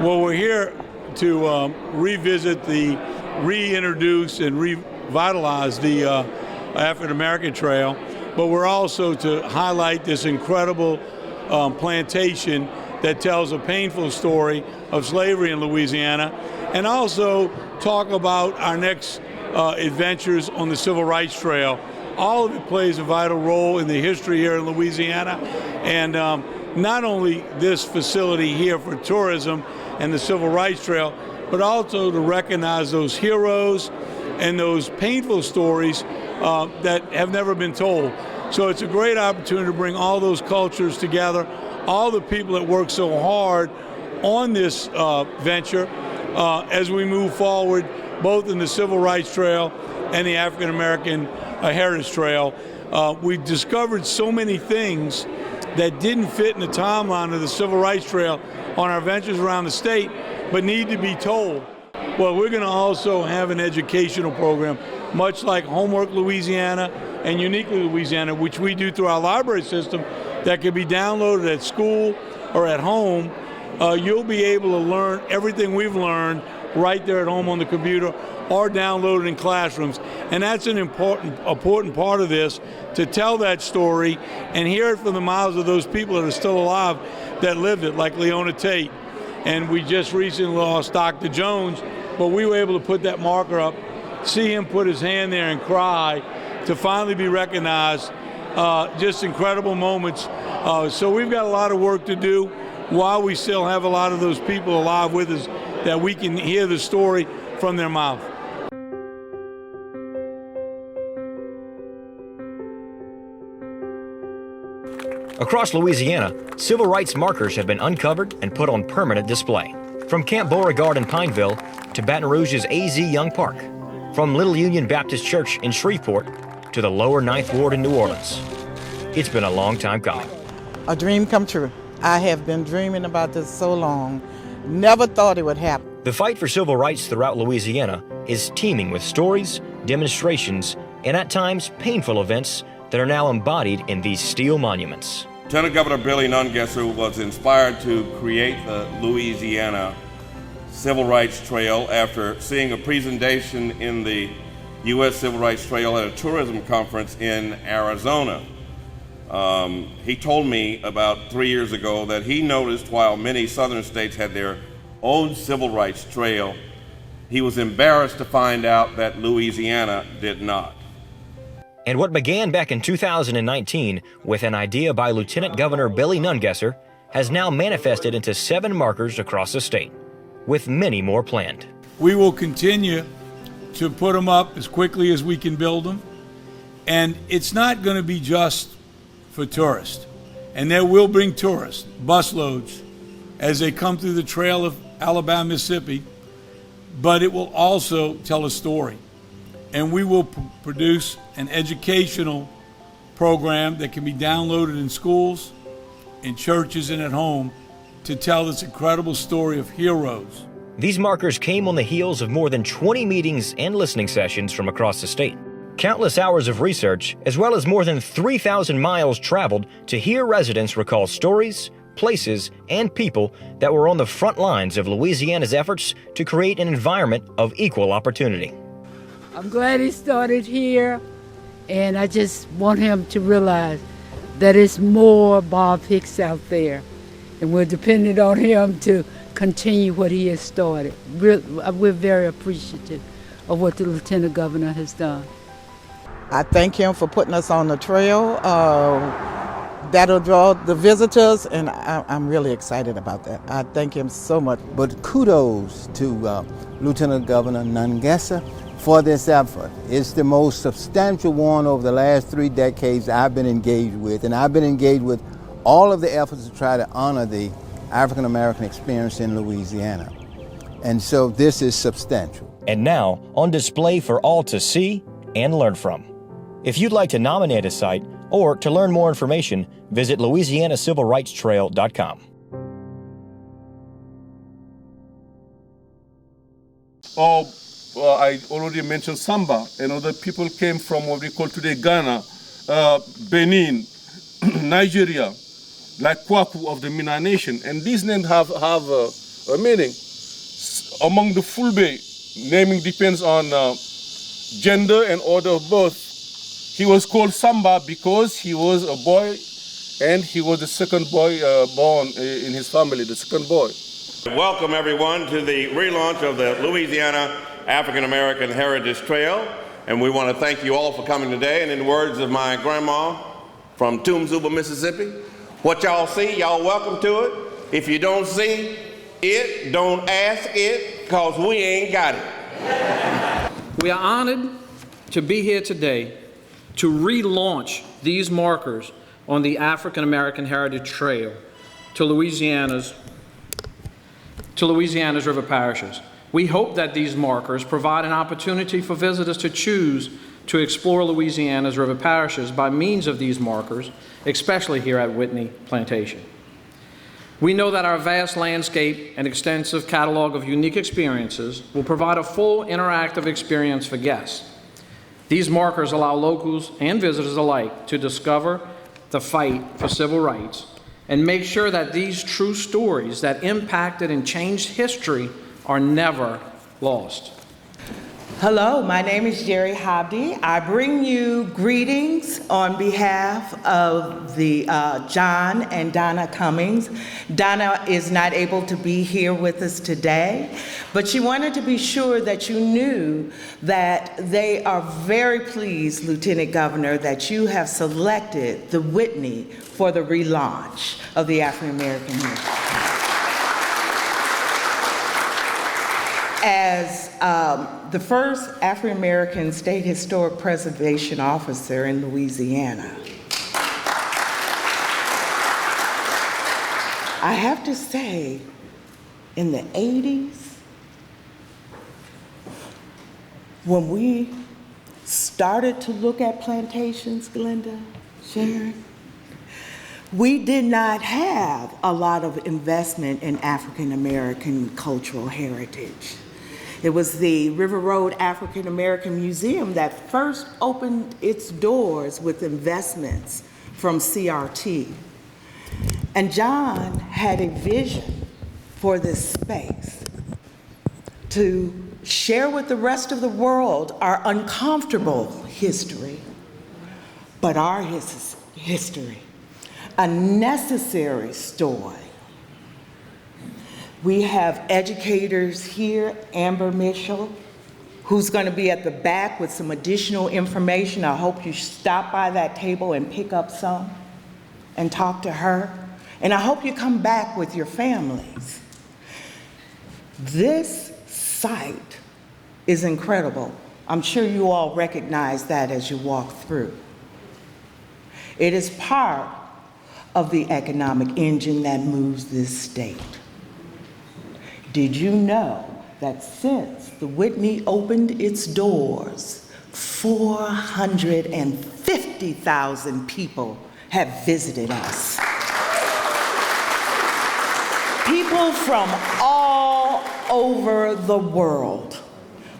Well, we're here to revisit reintroduce and revitalize the African American Trail, but we're also to highlight this incredible plantation that tells a painful story of slavery in Louisiana, and also talk about our next adventures on the Civil Rights Trail. All of it plays a vital role in the history here in Louisiana, and not only this facility here for tourism and the Civil Rights Trail, but also to recognize those heroes and those painful stories that have never been told. So it's a great opportunity to bring all those cultures together, all the people that work so hard on this venture as we move forward, both in the Civil Rights Trail and the African American Heritage Trail. We discovered so many things that didn't fit in the timeline of the Civil Rights Trail on our ventures around the state, but need to be told. Well, we're going to also have an educational program, much like Homework Louisiana and Uniquely Louisiana, which we do through our library system, that can be downloaded at school or at home. You'll be able to learn everything we've learned right there at home on the computer or downloaded in classrooms. And that's an important part of this, to tell that story and hear it from the mouths of those people that are still alive that lived it, like Leona Tate. And we just recently lost Dr. Jones, but we were able to put that marker up, see him put his hand there and cry to finally be recognized. Just incredible moments. So we've got a lot of work to do while we still have a lot of those people alive with us, that we can hear the story from their mouth. Across Louisiana, civil rights markers have been uncovered and put on permanent display. From Camp Beauregard in Pineville to Baton Rouge's A.Z. Young Park, from Little Union Baptist Church in Shreveport to the lower Ninth Ward in New Orleans. It's been a long time coming. A dream come true. I have been dreaming about this so long. Never thought it would happen. The fight for civil rights throughout Louisiana is teeming with stories, demonstrations, and at times painful events that are now embodied in these steel monuments. Lieutenant Governor Billy Nungesser was inspired to create the Louisiana Civil Rights Trail after seeing a presentation in the U.S. Civil Rights Trail at a tourism conference in Arizona. He told me about 3 years ago that he noticed while many southern states had their own civil rights trail, he was embarrassed to find out that Louisiana did not. And what began back in 2019 with an idea by Lieutenant Governor Billy Nungesser has now manifested into 7 markers across the state, with many more planned. We will continue to put them up as quickly as we can build them. And it's not going to be just for tourists. And there will bring tourists, busloads, as they come through the trail of Alabama, Mississippi, but it will also tell a story. And we will produce an educational program that can be downloaded in schools, in churches, and at home to tell this incredible story of heroes. These markers came on the heels of more than 20 meetings and listening sessions from across the state. Countless hours of research, as well as more than 3,000 miles traveled to hear residents recall stories, places, and people that were on the front lines of Louisiana's efforts to create an environment of equal opportunity. I'm glad he started here, and I just want him to realize that it's more Bob Hicks out there, and we're dependent on him to continue what he has started. We're very appreciative of what the Lieutenant Governor has done. I thank him for putting us on the trail. That'll draw the visitors, and I'm really excited about that. I thank him so much. But kudos to Lieutenant Governor Nungesser for this effort. It's the most substantial one over the last 3 decades I've been engaged with, and I've been engaged with all of the efforts to try to honor the African American experience in Louisiana. And so this is substantial. And now on display for all to see and learn from. If you'd like to nominate a site or to learn more information, visit LouisianaCivilRightsTrail.com. I already mentioned Samba, and other people came from what we call today Ghana, Benin, Nigeria, like Kwaku of the Mina Nation. And these names have meaning. Among the Fulbe, naming depends on gender and order of birth. He was called Samba because he was a boy and he was the second boy born in his family, the second boy. Welcome everyone to the relaunch of the Louisiana African American Heritage Trail. And we want to thank you all for coming today. And in the words of my grandma from Toomsuba, Mississippi, what y'all see, y'all welcome to it. If you don't see it, don't ask it, because we ain't got it. We are honored to be here today to relaunch these markers on the African American Heritage Trail to Louisiana's river parishes. We hope that these markers provide an opportunity for visitors to choose to explore Louisiana's river parishes by means of these markers, especially here at Whitney Plantation. We know that our vast landscape and extensive catalog of unique experiences will provide a full interactive experience for guests. These markers allow locals and visitors alike to discover the fight for civil rights and make sure that these true stories that impacted and changed history are never lost. Hello, my name is Jerry Hobdy. I bring you greetings on behalf of the John and Donna Cummings. Donna is not able to be here with us today, but she wanted to be sure that you knew that they are very pleased, Lieutenant Governor, that you have selected the Whitney for the relaunch of the African American Year. As the first African American State Historic Preservation Officer in Louisiana, I have to say, in the 80s, when we started to look at plantations, Glenda, Sharon, we did not have a lot of investment in African American cultural heritage. It was the River Road African American Museum that first opened its doors with investments from CRT. And John had a vision for this space to share with the rest of the world our uncomfortable history, but our history, a necessary story. We have educators here, Amber Mitchell, who's going to be at the back with some additional information. I hope you stop by that table and pick up some and talk to her. And I hope you come back with your families. This site is incredible. I'm sure you all recognize that as you walk through. It is part of the economic engine that moves this state. Did you know that since the Whitney opened its doors, 450,000 people have visited us? People from all over the world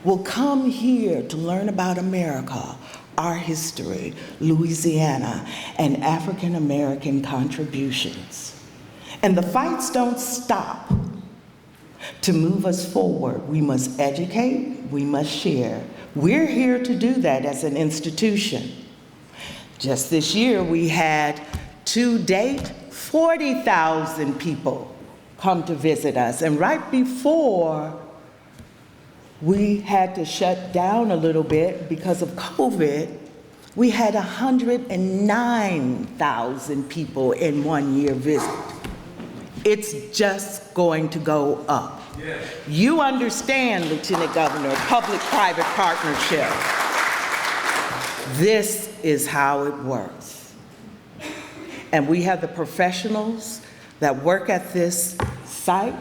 will come here to learn about America, our history, Louisiana, and African American contributions. And the fights don't stop. To move us forward, we must educate, we must share. We're here to do that as an institution. Just this year, we had, to date, 40,000 people come to visit us. And right before we had to shut down a little bit because of COVID, we had 109,000 people in 1 year visit. It's just going to go up. Yes. You understand, Lieutenant Governor, public-private partnership. This is how it works. And we have the professionals that work at this site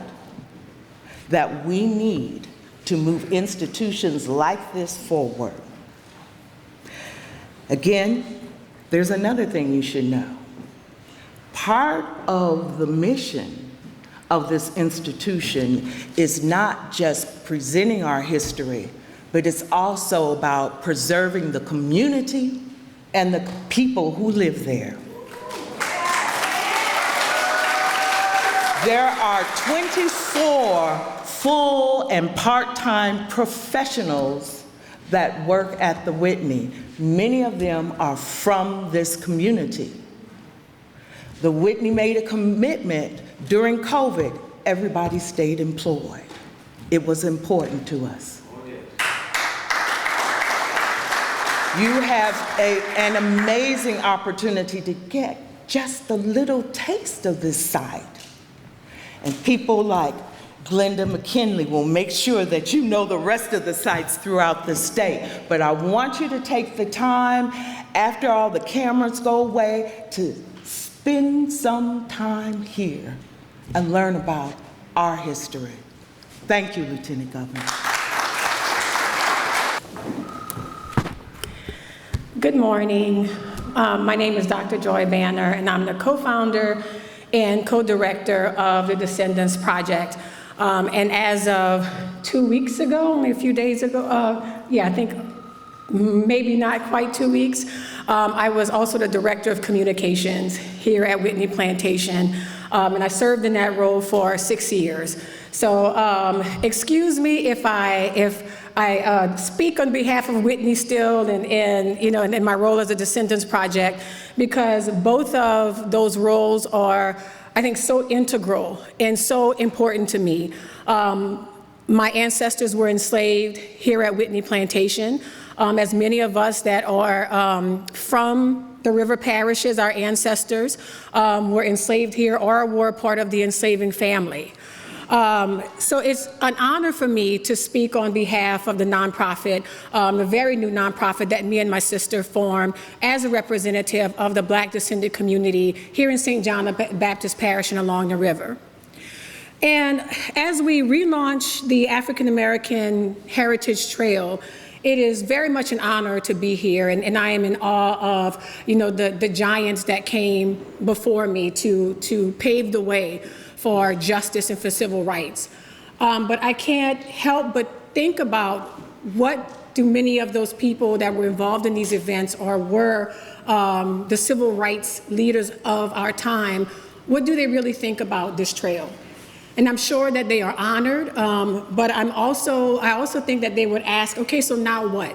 that we need to move institutions like this forward. Again, there's another thing you should know. Part of the mission of this institution is not just presenting our history, but it's also about preserving the community and the people who live there. There are 24 full and part-time professionals that work at the Whitney. Many of them are from this community. The Whitney made a commitment during COVID. Everybody stayed employed. It was important to us. You have an amazing opportunity to get just a little taste of this site. And people like Glenda McKinley will make sure that you know the rest of the sites throughout the state. But I want you to take the time, after all the cameras go away, to spend some time here and learn about our history. Thank you, Lieutenant Governor. Good morning. My name is Dr. Joy Banner, and I'm the co-founder and co-director of the Descendants Project. And as of 2 weeks ago, only a few days ago, I think maybe not quite 2 weeks, I was also the director of communications here at Whitney Plantation, and I served in that role for 6 years. So excuse me if I speak on behalf of Whitney still, and in my role as a Descendants Project, because both of those roles are, I think, so integral and so important to me. My ancestors were enslaved here at Whitney Plantation, as many of us that are from the river parishes, our ancestors were enslaved here or were a part of the enslaving family. So it's an honor for me to speak on behalf of the nonprofit, a very new nonprofit that me and my sister formed as a representative of the Black descended community here in St. John the Baptist Parish and along the river. And as we relaunch the African American Heritage Trail, it is very much an honor to be here, and I am in awe of the giants that came before me to pave the way for justice and for civil rights. But I can't help but think about what do many of those people that were involved in these events or were the civil rights leaders of our time, what do they really think about this trail? And I'm sure that they are honored, but I also think that they would ask, okay, so now what,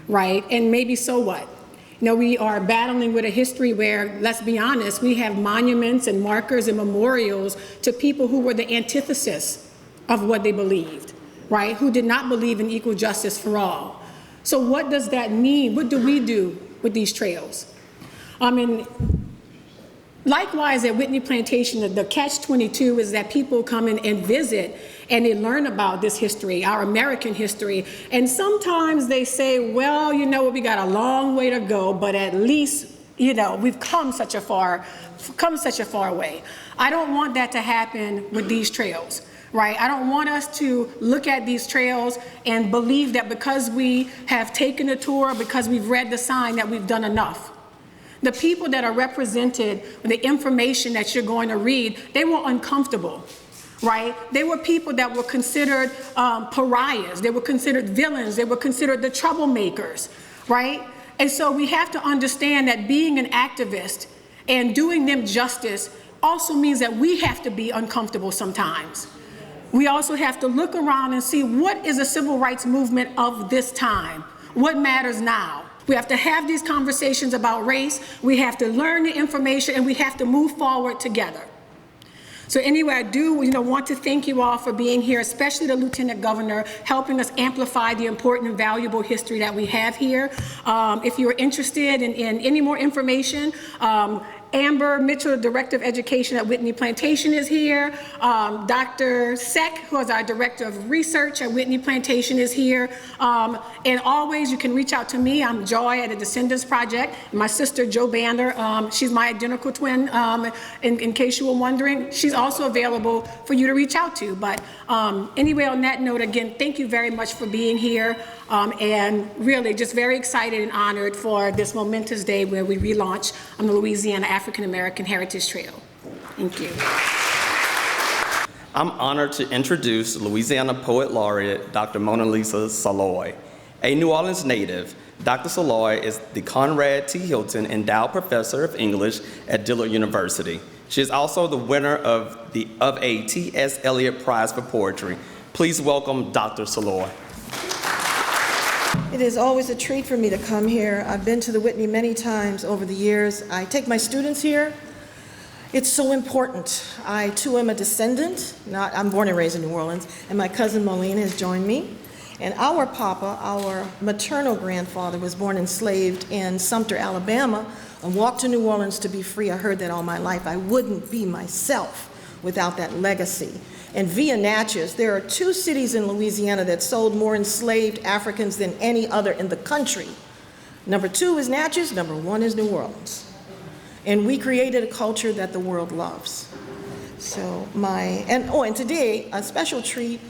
right? And maybe so what? We are battling with a history where, let's be honest, we have monuments and markers and memorials to people who were the antithesis of what they believed, right? Who did not believe in equal justice for all. So what does that mean? What do we do with these trails? Likewise, at Whitney Plantation, the catch-22 is that people come in and visit and they learn about this history, our American history. And sometimes they say, well, we got a long way to go, but at least, we've come such a far way. I don't want that to happen with these trails, right? I don't want us to look at these trails and believe that because we have taken a tour, because we've read the sign, that we've done enough. The people that are represented, the information that you're going to read, they were uncomfortable, right? They were people that were considered pariahs. They were considered villains. They were considered the troublemakers, right? And so we have to understand that being an activist and doing them justice also means that we have to be uncomfortable sometimes. We also have to look around and see what is the civil rights movement of this time? What matters now? We have to have these conversations about race. We have to learn the information, and we have to move forward together. So anyway, I do want to thank you all for being here, especially the Lieutenant Governor, helping us amplify the important and valuable history that we have here. If you're interested in any more information, Amber Mitchell, Director of Education at Whitney Plantation, is here. Dr. Seck, who is our Director of Research at Whitney Plantation, is here. And always you can reach out to me. I'm Joy at the Descendants Project. My sister, Jo Banner, she's my identical twin, in case you were wondering. She's also available for you to reach out to. But anyway, on that note, again, thank you very much for being here. And really just very excited and honored for this momentous day where we relaunch on the Louisiana African American Heritage Trail. Thank you. I'm honored to introduce Louisiana Poet Laureate, Dr. Mona Lisa SALOY. A New Orleans native, Dr. SALOY is the Conrad T. Hilton Endowed Professor of English at Dillard University. She is also the winner of a T.S. Eliot Prize for Poetry. Please welcome Dr. SALOY. It is always a treat for me to come here. I've been to the Whitney many times over the years. I take my students here. It's so important. I, too, am a descendant. I'm born and raised in New Orleans, and my cousin Moline has joined me. And our papa, our maternal grandfather, was born enslaved in Sumter, Alabama, and walked to New Orleans to be free. I heard that all my life. I wouldn't be myself without that legacy. And via Natchez, there are 2 cities in Louisiana that sold more enslaved Africans than any other in the country. Number 2 is Natchez, number 1 is New Orleans. And we created a culture that the world loves. So and today, a special treat.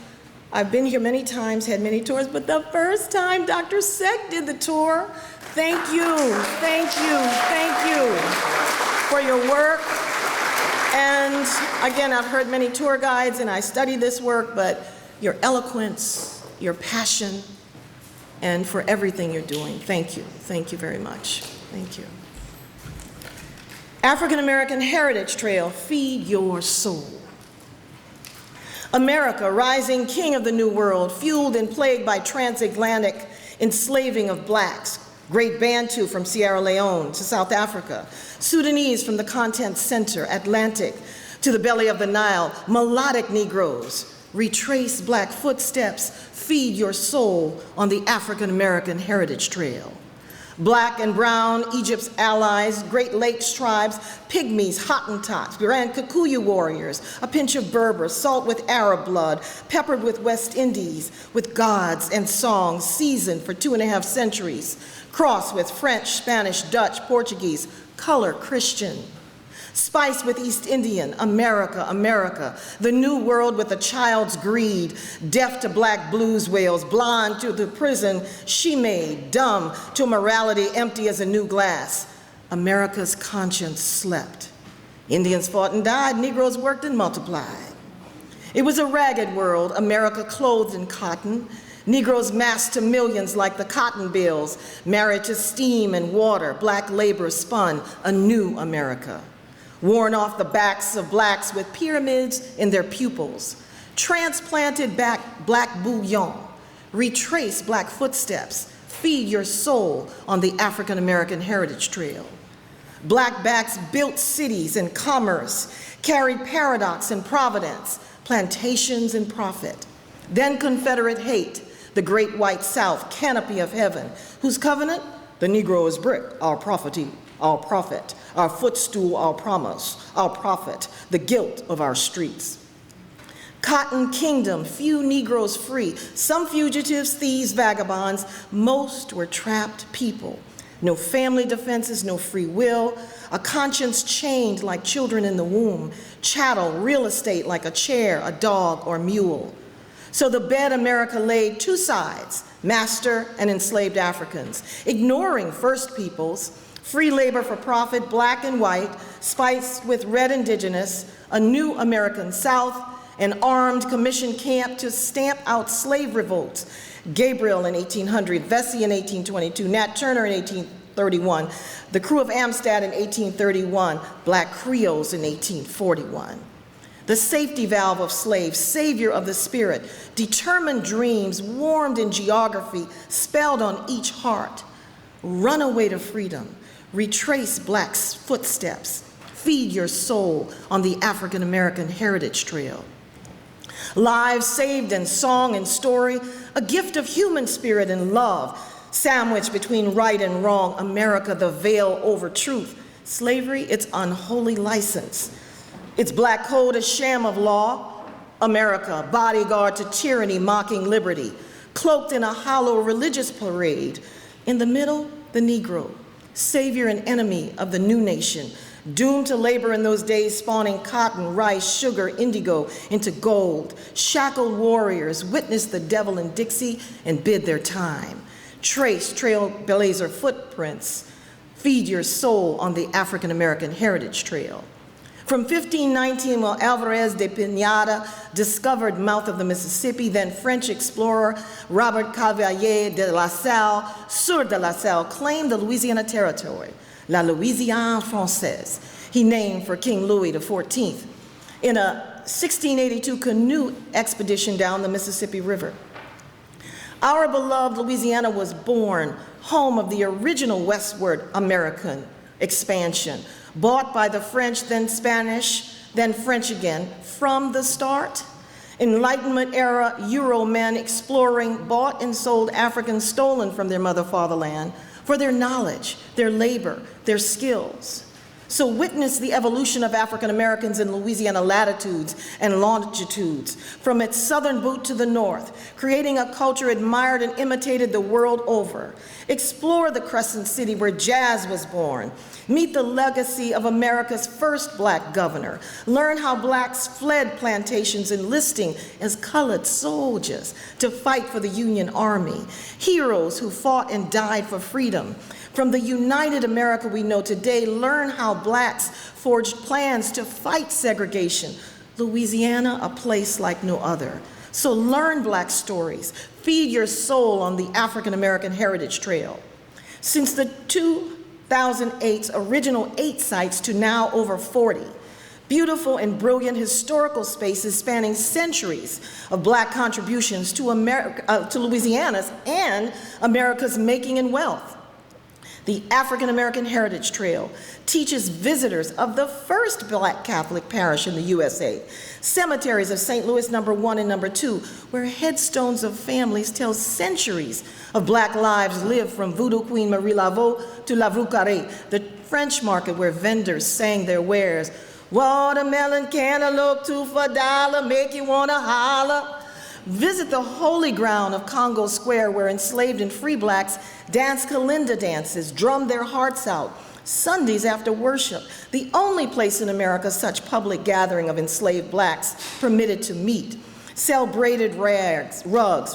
I've been here many times, had many tours, but the first time Dr. Seck did the tour, thank you for your work. And again, I've heard many tour guides and I study this work, but your eloquence, your passion, and for everything you're doing, thank you. Thank you very much. Thank you. African American Heritage Trail, feed your soul. America, rising king of the New World, fueled and plagued by transatlantic enslaving of blacks, great Bantu from Sierra Leone to South Africa, Sudanese from the Content Center, Atlantic, to the belly of the Nile, melodic Negroes, retrace black footsteps, feed your soul on the African American Heritage Trail. Black and brown, Egypt's allies, Great Lakes tribes, Pygmies, Hottentots, Grand Kikuyu warriors, a pinch of Berber, salt with Arab blood, peppered with West Indies, with gods and songs seasoned for 2.5 centuries, crossed with French, Spanish, Dutch, Portuguese, color Christian. Spiced with East Indian, America, America, the new world with a child's greed, deaf to black blues wails, blonde to the prison she made, dumb to a morality empty as a new glass. America's conscience slept. Indians fought and died, Negroes worked and multiplied. It was a ragged world, America clothed in cotton, Negroes massed to millions like the cotton bills, married to steam and water, black labor spun a new America. Worn off the backs of blacks with pyramids in their pupils, transplanted back black bouillon, retrace black footsteps, feed your soul on the African American Heritage Trail. Black backs built cities and commerce, carried paradox and providence, plantations and profit. Then Confederate hate, the great white South, canopy of heaven, whose covenant? The Negro is brick, our property, our profit, our footstool, our promise, our prophet, the guilt of our streets. Cotton kingdom, few Negroes free, some fugitives, thieves, vagabonds, most were trapped people. No family defenses, no free will, a conscience chained like children in the womb, chattel, real estate like a chair, a dog, or mule. So the bed America laid 2 sides, master and enslaved Africans, ignoring first peoples, free labor for profit, black and white, spiced with red indigenous, a new American South, an armed commission camp to stamp out slave revolts. Gabriel in 1800, Vesey in 1822, Nat Turner in 1831, the crew of Amistad in 1831, black Creoles in 1841. The safety valve of slaves, savior of the spirit, determined dreams warmed in geography, spelled on each heart. Runaway to freedom, retrace black's footsteps, feed your soul on the African American Heritage Trail. Lives saved in song and story, a gift of human spirit and love, sandwiched between right and wrong, America, the veil over truth. Slavery, its unholy license. Its black code, a sham of law. America, bodyguard to tyranny, mocking liberty, cloaked in a hollow religious parade. In the middle, the Negro, savior and enemy of the new nation, doomed to labor in those days, spawning cotton, rice, sugar, indigo into gold. Shackled warriors witnessed the devil in Dixie and bid their time. Trace trailblazer footprints, feed your soul on the African American Heritage Trail. From 1519, while Alvarez de Pineda discovered mouth of the Mississippi, then French explorer Robert Cavalier de La Salle, Sieur de La Salle, claimed the Louisiana Territory, La Louisiane Française. he named for King Louis XIV in a 1682 canoe expedition down the Mississippi River. Our beloved Louisiana was born home of the original westward American expansion, bought by the French, then Spanish, then French again. From the start, Enlightenment era Euro men exploring bought and sold Africans stolen from their mother fatherland for their knowledge, their labor, their skills. So witness the evolution of African Americans in Louisiana latitudes and longitudes, from its southern boot to the north, creating a culture admired and imitated the world over. Explore the Crescent City where jazz was born. Meet the legacy of America's first black governor. Learn how blacks fled plantations enlisting as colored soldiers to fight for the Union Army. Heroes who fought and died for freedom. From the united America we know today, learn how blacks forged plans to fight segregation. Louisiana, a place like no other. So learn black stories. Feed your soul on the African American Heritage Trail. Since the 2008's original 8 sites to now over 40, beautiful and brilliant historical spaces spanning centuries of black contributions to Louisiana's and America's making and wealth. The African American Heritage Trail teaches visitors of the first black Catholic parish in the USA, cemeteries of St. Louis #1 and #2, where headstones of families tell centuries of black lives lived, from Voodoo Queen Marie Laveau to La Rue Carrée, the French market where vendors sang their wares. Watermelon, cantaloupe, $2 for $1, make you wanna holler. Visit the holy ground of Congo Square, where enslaved and free blacks dance Kalinda dances, drum their hearts out. Sundays after worship, the only place in America such public gathering of enslaved blacks permitted to meet. Sell braided rugs,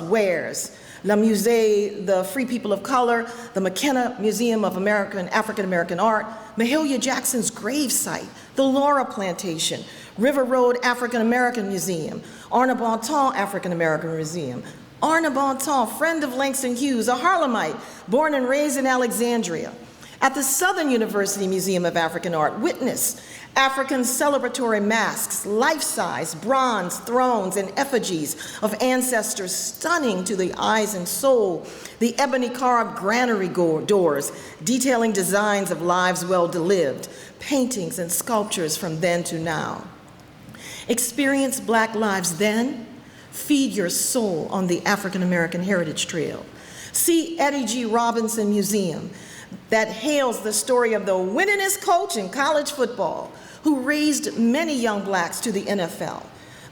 wares. La Musée, the Free People of Color, the McKenna Museum of African American Art, Mahalia Jackson's gravesite, the Laura Plantation, River Road African American Museum, Arna Bontemps African American Museum. Arna Bontemps, friend of Langston Hughes, a Harlemite, born and raised in Alexandria. At the Southern University Museum of African Art, witness African celebratory masks, life-size bronze thrones and effigies of ancestors stunning to the eyes and soul, the ebony carved granary doors detailing designs of lives well-lived, paintings and sculptures from then to now. Experience black lives then, feed your soul on the African American Heritage Trail. See Eddie G. Robinson Museum that hails the story of the winningest coach in college football who raised many young blacks to the NFL.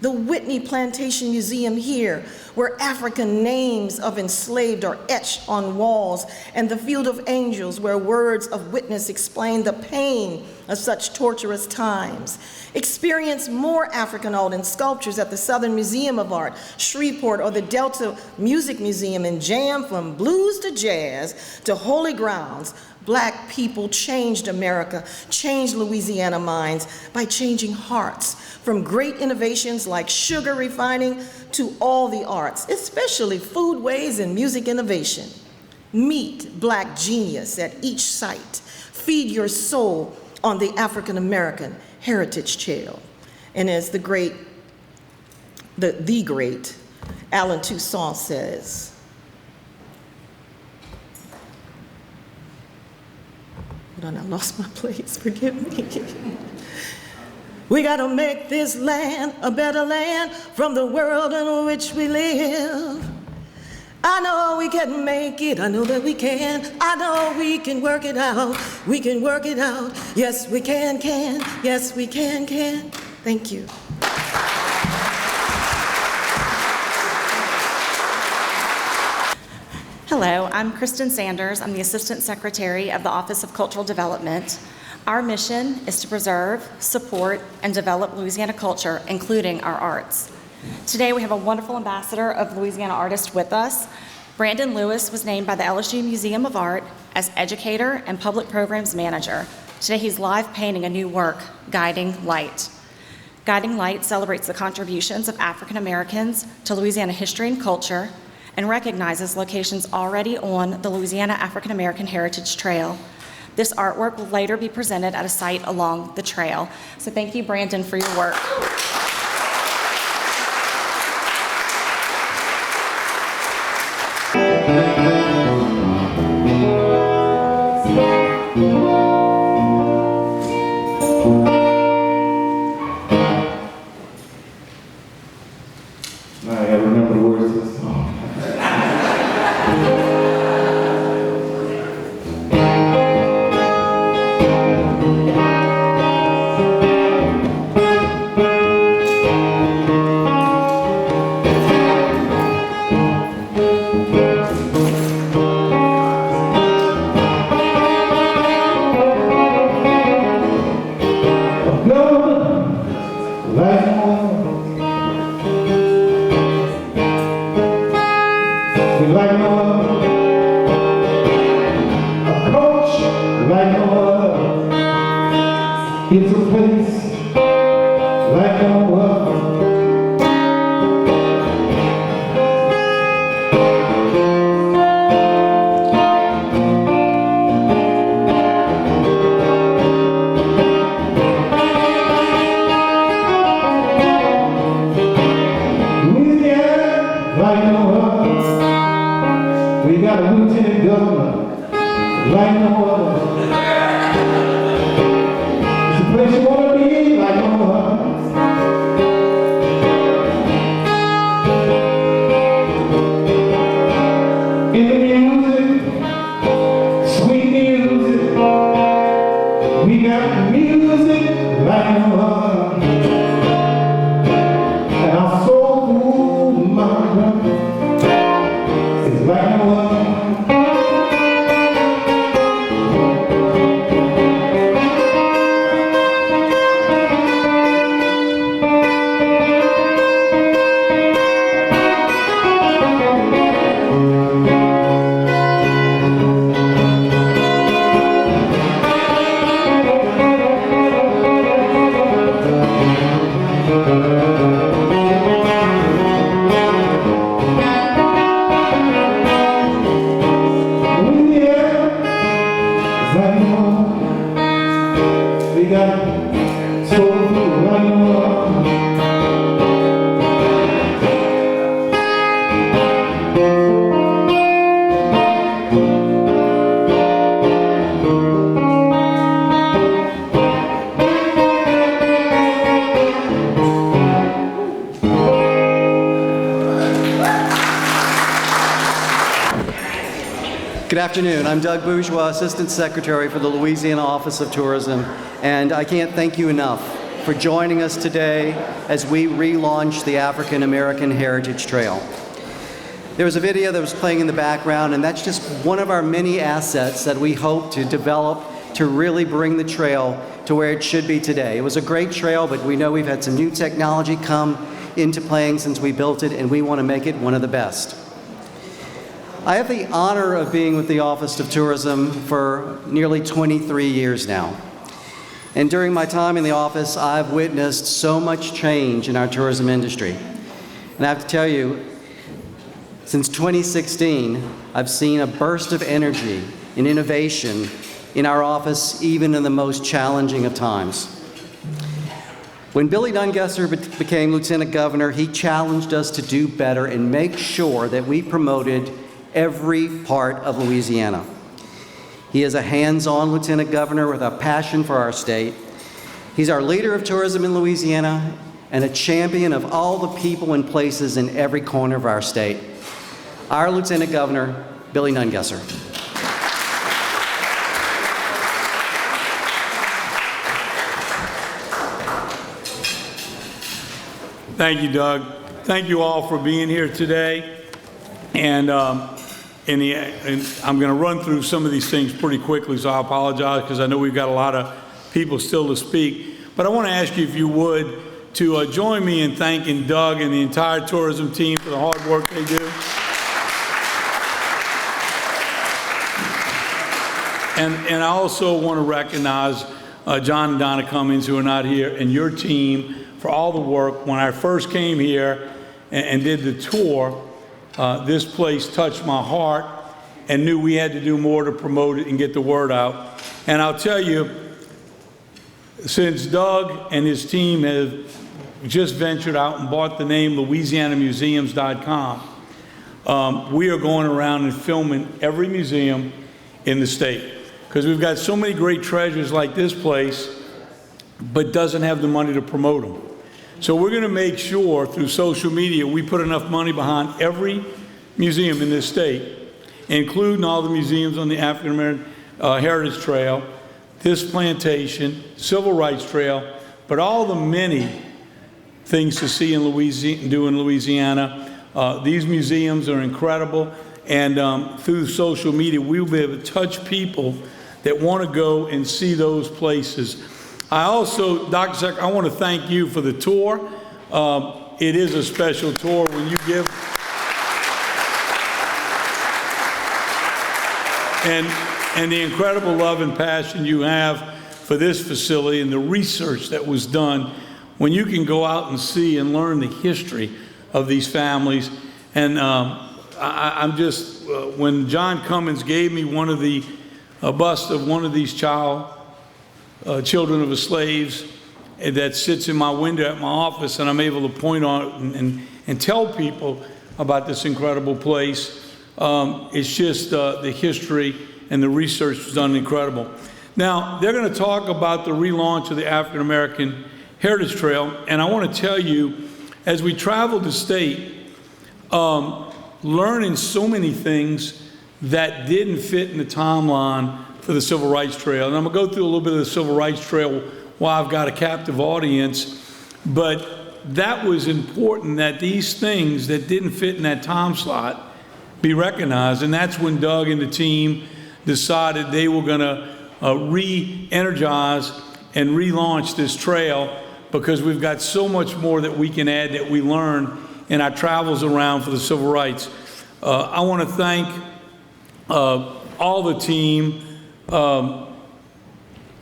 The Whitney Plantation Museum here, where African names of enslaved are etched on walls, and the Field of Angels, where words of witness explain the pain of such torturous times. Experience more African art and sculptures at the Southern Museum of Art, Shreveport, or the Delta Music Museum, and jam from blues to jazz to holy grounds. Black people changed America, changed Louisiana minds by changing hearts, from great innovations like sugar refining to all the arts, especially foodways and music innovation. Meet black genius at each site. Feed your soul on the African American Heritage Trail. And as the great Allen Toussaint says, hold on, I lost my place, forgive me. We gotta make this land a better land from the world in which we live. I know we can make it, I know that we can. I know we can work it out, we can work it out. Yes, we can, yes, we can. Thank you. Hello, I'm Kristen Sanders. I'm the Assistant Secretary of the Office of Cultural Development. Our mission is to preserve, support, and develop Louisiana culture, including our arts. Today we have a wonderful ambassador of Louisiana artists with us. Brandon Lewis was named by the LSU Museum of Art as Educator and Public Programs Manager. Today he's live painting a new work, Guiding Light. Guiding Light celebrates the contributions of African Americans to Louisiana history and culture and recognizes locations already on the Louisiana African American Heritage Trail. This artwork will later be presented at a site along the trail. So thank you, Brandon, for your work. I gotta remember the words of this song. It's a place like no other. Louisiana like no other. We got a lieutenant governor like no other. Place you want to be like no other. In the music, sweet music, we got music like no other. And our soul mantra is like no other. We got soul food like no other. Good afternoon. I'm Doug Bourgeois, Assistant Secretary for the Louisiana Office of Tourism, and I can't thank you enough for joining us today as we relaunch the African American Heritage Trail. There was a video that was playing in the background, and that's just one of our many assets that we hope to develop to really bring the trail to where it should be today. It was a great trail, but we know we've had some new technology come into playing since we built it, and we want to make it one of the best. I have the honor of being with the Office of Tourism for nearly 23 years now. And during my time in the office, I've witnessed so much change in our tourism industry. And I have to tell you, since 2016, I've seen a burst of energy and innovation in our office, even in the most challenging of times. When Billy Nungesser became Lieutenant Governor, he challenged us to do better and make sure that we promoted every part of Louisiana. He is a hands-on Lieutenant Governor with a passion for our state. He's our leader of tourism in Louisiana and a champion of all the people and places in every corner of our state. Our Lieutenant Governor, Billy Nungesser. Thank you, Doug. Thank you all for being here today. And I'm going to run through some of these things pretty quickly, so I apologize because I know we've got a lot of people still to speak. But I want to ask you, if you would, to join me in thanking Doug and the entire tourism team for the hard work they do. And I also want to recognize John and Donna Cummings, who are not here, and your team for all the work. When I first came here and did the tour, this place touched my heart and knew we had to do more to promote it and get the word out. And I'll tell you, since Doug and his team have just ventured out and bought the name LouisianaMuseums.com, we are going around and filming every museum in the state, because we've got so many great treasures like this place, but doesn't have the money to promote them. So we're going to make sure through social media we put enough money behind every museum in this state, including all the museums on the African American Heritage Trail, this plantation, Civil Rights Trail, but all the many things to see in Louisiana, do in Louisiana. These museums are incredible, and through social media, we will be able to touch people that want to go and see those places. I also, Dr. Secretary, I want to thank you for the tour. It is a special tour when you give. And the incredible love and passion you have for this facility and the research that was done, when you can go out and see and learn the history of these families. And I'm just, when John Cummins gave me one of the bust of one of these children of the slaves that sits in my window at my office, and I'm able to point on it and tell people about this incredible place. It's just the history and the research was done incredible. Now, they're going to talk about the relaunch of the African American Heritage Trail, and I want to tell you, as we traveled the state, learning so many things that didn't fit in the timeline for the Civil Rights Trail. And I'm going to go through a little bit of the Civil Rights Trail while I've got a captive audience, but that was important that these things that didn't fit in that time slot be recognized. And that's when Doug and the team decided they were going to re-energize and relaunch this trail, because we've got so much more that we can add that we learn in our travels around for the civil rights. I want to thank all the team,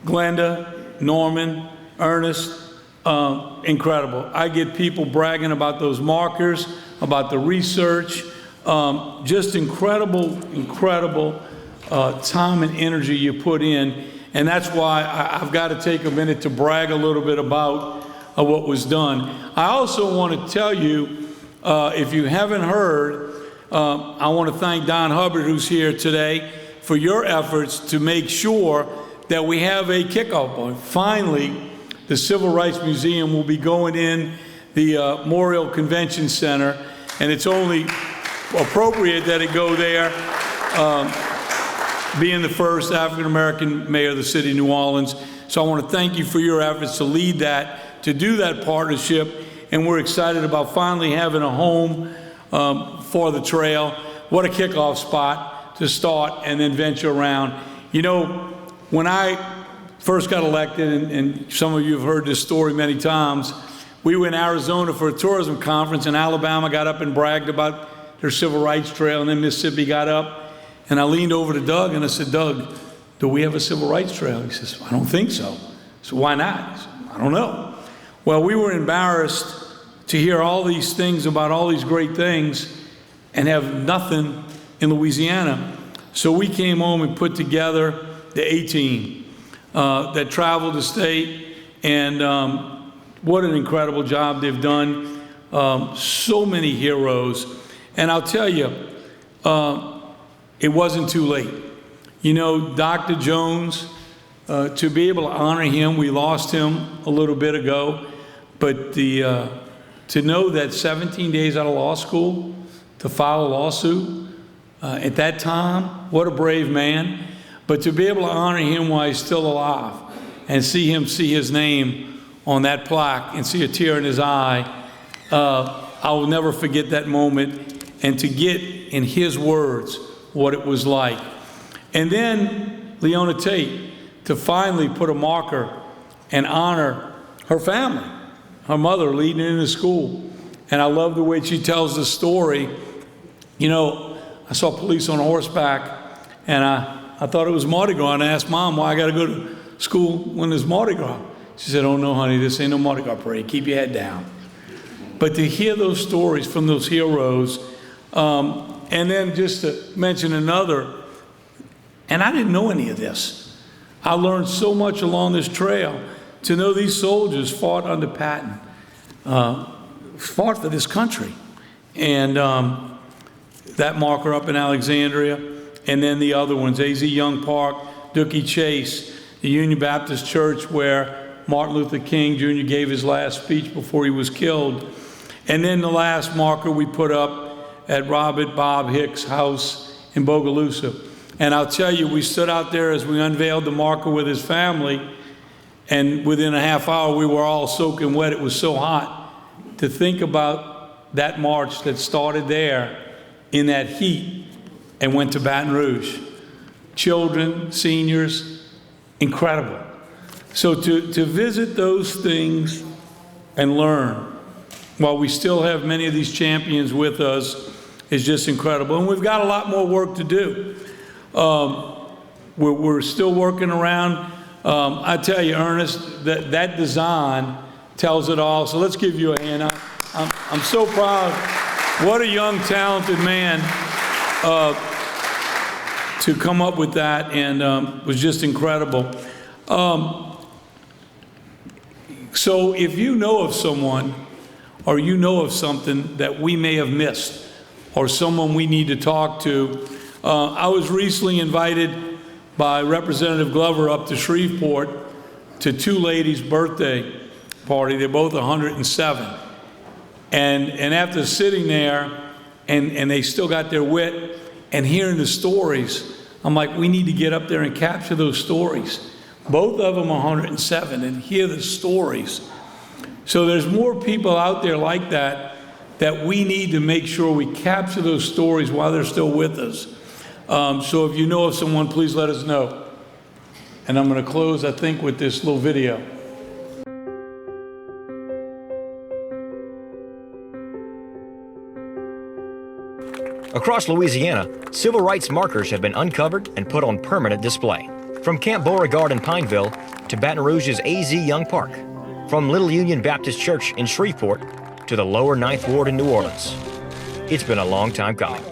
Glenda, Norman, Ernest, incredible. I get people bragging about those markers, about the research, just incredible time and energy you put in. And that's why I've got to take a minute to brag a little bit about what was done. I also want to tell you, if you haven't heard, I want to thank Don Hubbard, who's here today, for your efforts to make sure that we have a kickoff point. Finally, the Civil Rights Museum will be going in the Memorial Convention Center, and it's only appropriate that it go there, being the first African-American mayor of the city of New Orleans. So I want to thank you for your efforts to lead that, to do that partnership, and we're excited about finally having a home for the trail. What a kickoff spot to start and then venture around. You know, when I first got elected, and some of you have heard this story many times, we were in Arizona for a tourism conference, and Alabama got up and bragged about their Civil Rights Trail, and then Mississippi got up. And I leaned over to Doug and I said, Doug, do we have a Civil Rights Trail? He says, I don't think so. So why not? I said, I don't know. Well, we were embarrassed to hear all these things about all these great things and have nothing in Louisiana. So we came home and put together the A-Team that traveled the state, and what an incredible job they've done. So many heroes. And I'll tell you, it wasn't too late. You know, Dr. Jones, to be able to honor him, we lost him a little bit ago, but to know that 17 days out of law school, to file a lawsuit, at that time, what a brave man. But to be able to honor him while he's still alive and see his name on that plaque and see a tear in his eye, I will never forget that moment, and to get in his words what it was like. And then Leona Tate, to finally put a marker and honor her family, her mother leading into school. And I love the way she tells the story. You know, I saw police on horseback, and I thought it was Mardi Gras, and I asked Mom why I got to go to school when there's Mardi Gras. She said, oh no, honey, this ain't no Mardi Gras parade. Keep your head down. But to hear those stories from those heroes, and then just to mention another, and I didn't know any of this. I learned so much along this trail to know these soldiers fought under Patton, fought for this country. And that marker up in Alexandria, and then the other ones, A.Z. Young Park, Dookie Chase, the Union Baptist Church where Martin Luther King Jr. gave his last speech before he was killed. And then the last marker we put up at Robert Bob Hicks' house in Bogalusa. And I'll tell you, we stood out there as we unveiled the marker with his family, and within a half hour we were all soaking wet. It was so hot. To think about that march that started there in that heat and went to Baton Rouge. Children, seniors, incredible. So to visit those things and learn while we still have many of these champions with us is just incredible. And we've got a lot more work to do. We're still working around. I tell you, Ernest, that design tells it all. So let's give you a hand. I'm so proud. What a young, talented man to come up with that, and was just incredible. So if you know of someone, or you know of something that we may have missed, or someone we need to talk to, I was recently invited by Representative Glover up to Shreveport to two ladies' birthday party. They're both 107. And after sitting there, and they still got their wit, and hearing the stories, I'm like, we need to get up there and capture those stories. Both of them are 107, and hear the stories. So there's more people out there like that we need to make sure we capture those stories while they're still with us. So if you know of someone, please let us know. And I'm going to close, I think, with this little video. Across Louisiana, civil rights markers have been uncovered and put on permanent display. From Camp Beauregard in Pineville to Baton Rouge's A.Z. Young Park, from Little Union Baptist Church in Shreveport to the lower Ninth Ward in New Orleans. It's been a long time coming.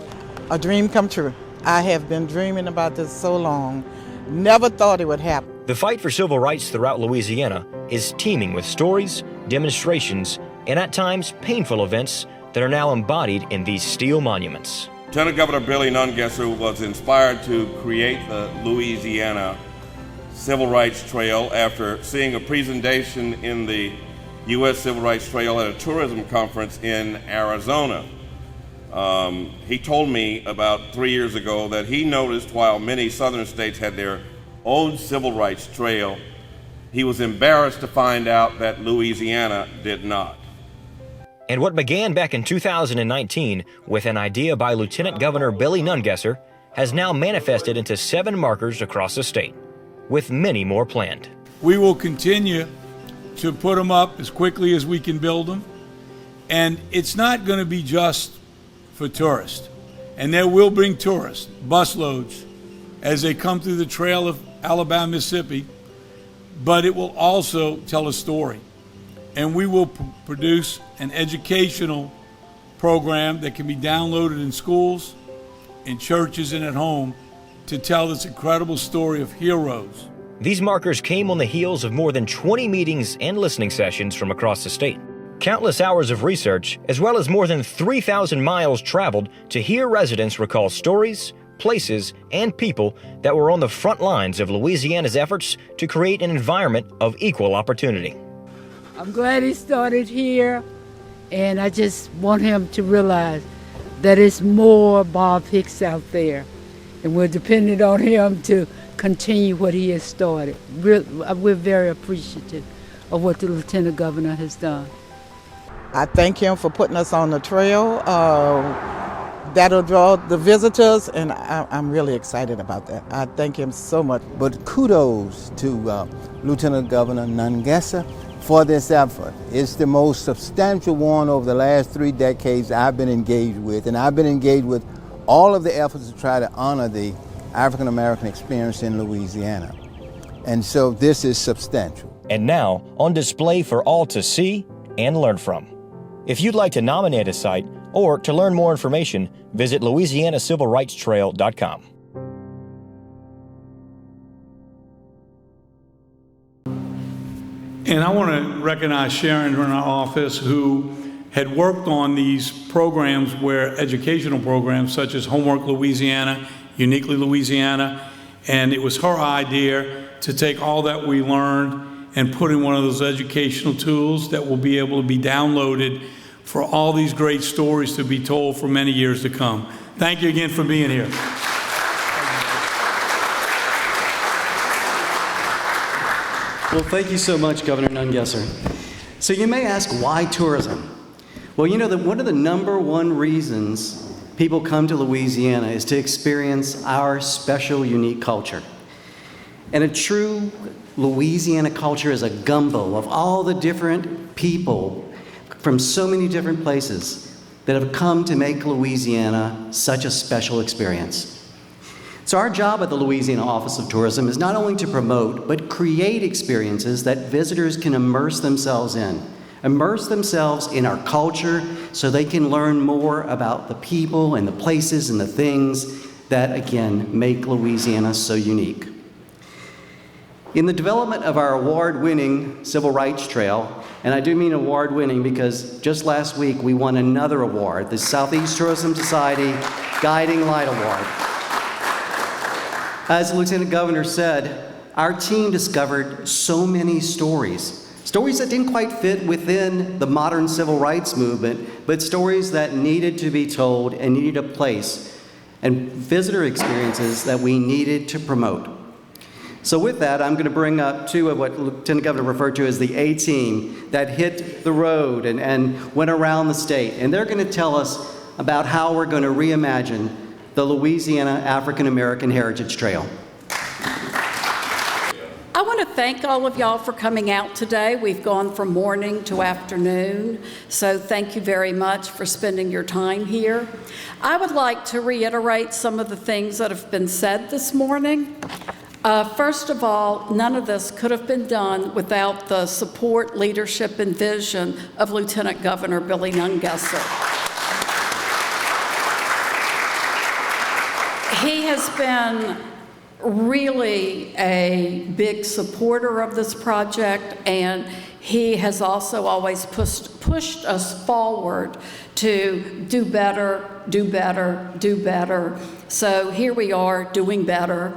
A dream come true. I have been dreaming about this so long. Never thought it would happen. The fight for civil rights throughout Louisiana is teeming with stories, demonstrations, and at times painful events that are now embodied in these steel monuments. Lieutenant Governor Billy Nungesser was inspired to create the Louisiana Civil Rights Trail after seeing a presentation in the U.S. Civil Rights Trail at a tourism conference in Arizona. He told me about 3 years ago that he noticed while many southern states had their own civil rights trail, he was embarrassed to find out that Louisiana did not. And what began back in 2019 with an idea by Lieutenant Governor Billy Nungesser has now manifested into 7 markers across the state, with many more planned. We will continue to put them up as quickly as we can build them. And it's not going to be just for tourists. And there will bring tourists, busloads, as they come through the trail of Alabama, Mississippi. But it will also tell a story. And we will produce an educational program that can be downloaded in schools, in churches, and at home to tell this incredible story of heroes. These markers came on the heels of more than 20 meetings and listening sessions from across the state. Countless hours of research, as well as more than 3,000 miles traveled to hear residents recall stories, places, and people that were on the front lines of Louisiana's efforts to create an environment of equal opportunity. I'm glad he started here, and I just want him to realize that it's more Bob Hicks out there, and we're dependent on him to continue what he has started. We're very appreciative of what the Lieutenant Governor has done. I thank him for putting us on the trail. That'll draw the visitors, and I'm really excited about that. I thank him so much. But kudos to Lieutenant Governor Nungesser for this effort. It's the most substantial one over the last 3 decades I've been engaged with, and I've been engaged with all of the efforts to try to honor the African American experience in Louisiana. And so this is substantial. And now on display for all to see and learn from. If you'd like to nominate a site or to learn more information, visit LouisianaCivilRightsTrail.com. And I want to recognize Sharon in our office, who had worked on these programs, where educational programs such as Homework Louisiana, Uniquely Louisiana, and it was her idea to take all that we learned and put in one of those educational tools that will be able to be downloaded for all these great stories to be told for many years to come. Thank you again for being here. Well, thank you so much, Governor Nungesser. So you may ask, why tourism? Well, you know that one of the #1 reasons people come to Louisiana is to experience our special, unique culture. And a true Louisiana culture is a gumbo of all the different people from so many different places that have come to make Louisiana such a special experience. So our job at the Louisiana Office of Tourism is not only to promote, but create experiences that visitors can immerse themselves in our culture, so they can learn more about the people and the places and the things that, again, make Louisiana so unique. In the development of our award-winning Civil Rights Trail, and I do mean award-winning because just last week we won another award, the Southeast Tourism Society Guiding Light Award. As the Lieutenant Governor said, our team discovered so many stories that didn't quite fit within the modern civil rights movement, but stories that needed to be told and needed a place, and visitor experiences that we needed to promote. So with that, I'm going to bring up two of what Lieutenant Governor referred to as the A-team that hit the road and went around the state. And they're going to tell us about how we're going to reimagine the Louisiana African American Heritage Trail. I want to thank all of y'all for coming out today. We've gone from morning to afternoon, so thank you very much for spending your time here. I would like to reiterate some of the things that have been said this morning. First of all, none of this could have been done without the support, leadership, and vision of Lieutenant Governor Billy Nungesser. He has been really a big supporter of this project, and he has also always pushed us forward to do better, do better, do better. So here we are doing better.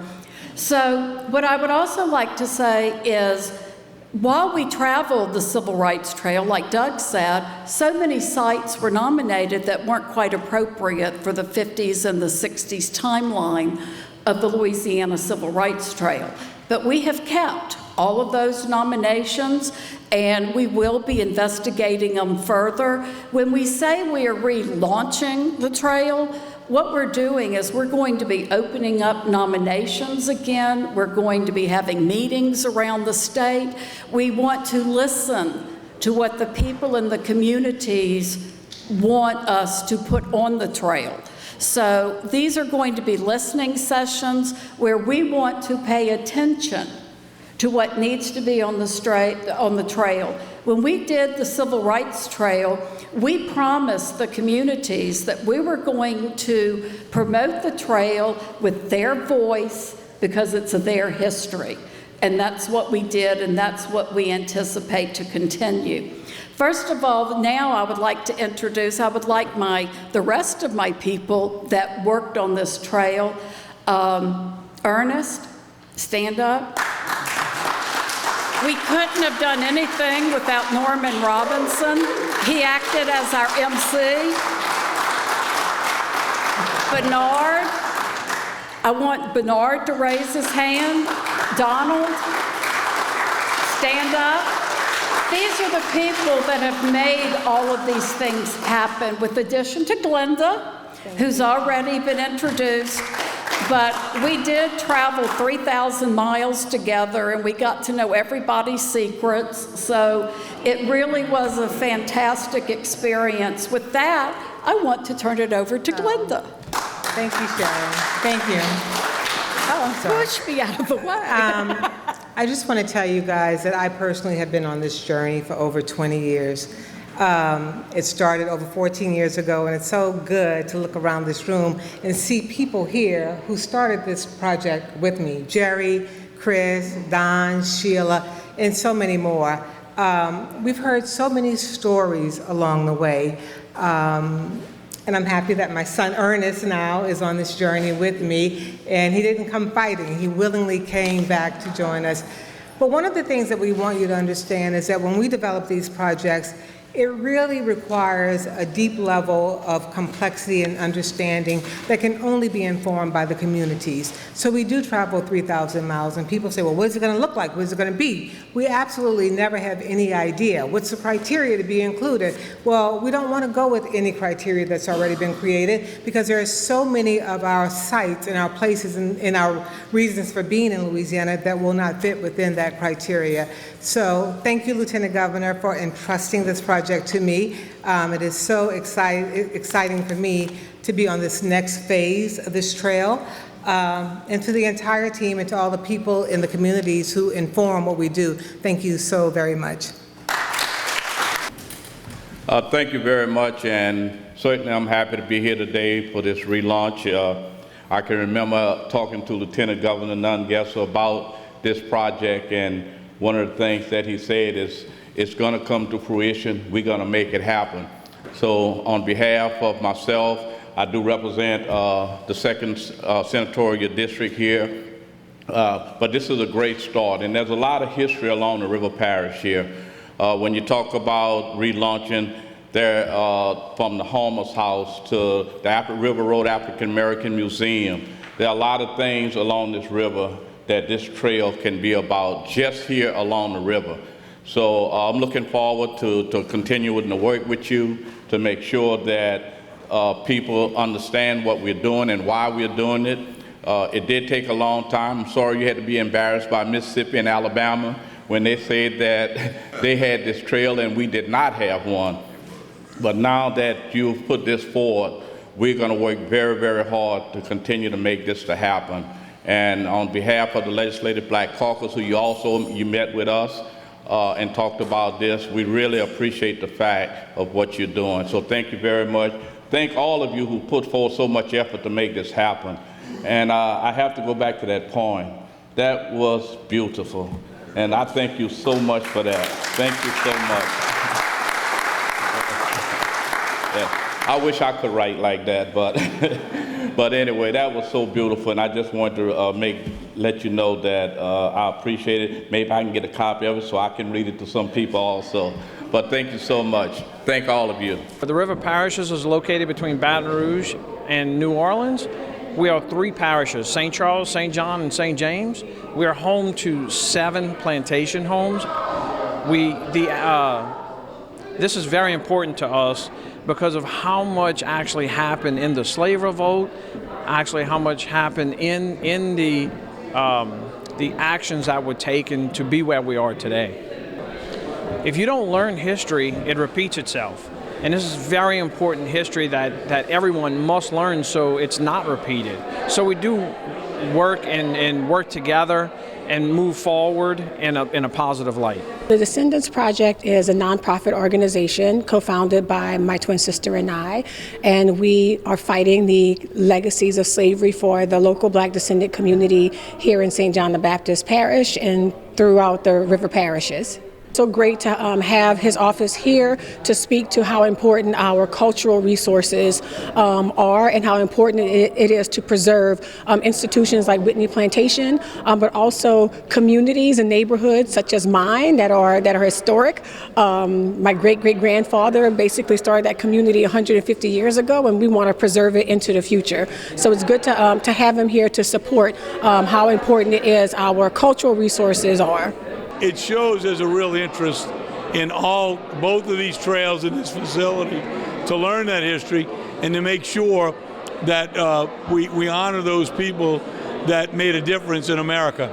So what I would also like to say is, while we traveled the Civil Rights Trail, like Doug said, so many sites were nominated that weren't quite appropriate for the 50s and the 60s timeline of the Louisiana Civil Rights Trail. But we have kept all of those nominations, and we will be investigating them further. When we say we are relaunching the trail, what we're doing is we're going to be opening up nominations again. We're going to be having meetings around the state. We want to listen to what the people in the communities want us to put on the trail. So these are going to be listening sessions where we want to pay attention to what needs to be on the trail. When we did the Civil Rights Trail, we promised the communities that we were going to promote the trail with their voice because it's their history. And that's what we did, and that's what we anticipate to continue. First of all, now I would like to introduce, the rest of my people that worked on this trail. Ernest, stand up. We couldn't have done anything without Norman Robinson. He acted as our MC. Bernard, I want Bernard to raise his hand. Donald, stand up. These are the people that have made all of these things happen, with addition to Glenda, who's already been introduced. But we did travel 3,000 miles together, and we got to know everybody's secrets. So it really was a fantastic experience. With that, I want to turn it over to Glenda. Thank you, Sharon. Thank you. Oh, I'm sorry. Push me out of the way. I just want to tell you guys that I personally have been on this journey for over 20 years. It started over 14 years ago, and it's so good to look around this room and see people here who started this project with me. Jerry, Chris, Don, Sheila, and so many more. We've heard so many stories along the way. And I'm happy that my son Ernest now is on this journey with me, and he didn't come fighting. He willingly came back to join us. But one of the things that we want you to understand is that when we develop these projects, it really requires a deep level of complexity and understanding that can only be informed by the communities. So we do travel 3,000 miles, and people say, well, what is it going to look like? What is it going to be? We absolutely never have any idea. What's the criteria to be included? Well, we don't want to go with any criteria that's already been created, because there are so many of our sites and our places and our reasons for being in Louisiana that will not fit within that criteria. So thank you, Lieutenant Governor, for entrusting this project to me. It is so exciting for me to be on this next phase of this trail. And to the entire team and to all the people in the communities who inform what we do, thank you so very much. Thank you very much, and certainly I'm happy to be here today for this relaunch. I can remember talking to Lieutenant Governor Nungesser about this project, and one of the things that he said is, it's going to come to fruition. We're going to make it happen. So on behalf of myself, I do represent the 2nd Senatorial District here, but this is a great start, and there's a lot of history along the River Parish here. When you talk about relaunching, there from the Homer's House to the River Road African American Museum, there are a lot of things along this river that this trail can be about just here along the river. So I'm looking forward to continuing to work with you to make sure that people understand what we're doing and why we're doing it. It did take a long time. I'm sorry you had to be embarrassed by Mississippi and Alabama when they said that they had this trail and we did not have one. But now that you've put this forward, we're going to work very, very hard to continue to make this to happen. And on behalf of the Legislative Black Caucus, who you met with us and talked about this, we really appreciate the fact of what you're doing. So thank you very much. Thank all of you who put forth so much effort to make this happen. And I have to go back to that point. That was beautiful. And I thank you so much for that. Thank you so much. Yeah. I wish I could write like that, but but anyway, that was so beautiful, and I just wanted to let you know that I appreciate it. Maybe I can get a copy of it so I can read it to some people also. But thank you so much. Thank all of you. The River Parishes is located between Baton Rouge and New Orleans. We are 3 parishes, St. Charles, St. John, and St. James. We are home to 7 plantation homes. This is very important to us because of how much actually happened in the slave revolt, actually how much happened in the actions that were taken to be where we are today. If you don't learn history, it repeats itself. And this is very important history that everyone must learn so it's not repeated. So we do work and work together and move forward in a positive light. The Descendants Project is a nonprofit organization co-founded by my twin sister and I, and we are fighting the legacies of slavery for the local Black descendant community here in St. John the Baptist Parish and throughout the river parishes. So great to have his office here to speak to how important our cultural resources are and how important it is to preserve institutions like Whitney Plantation, but also communities and neighborhoods such as mine that are historic. My great-great-grandfather basically started that community 150 years ago, and we want to preserve it into the future. So it's good to have him here to support how important it is our cultural resources are. It shows there's a real interest in both of these trails in this facility to learn that history and to make sure that we honor those people that made a difference in America.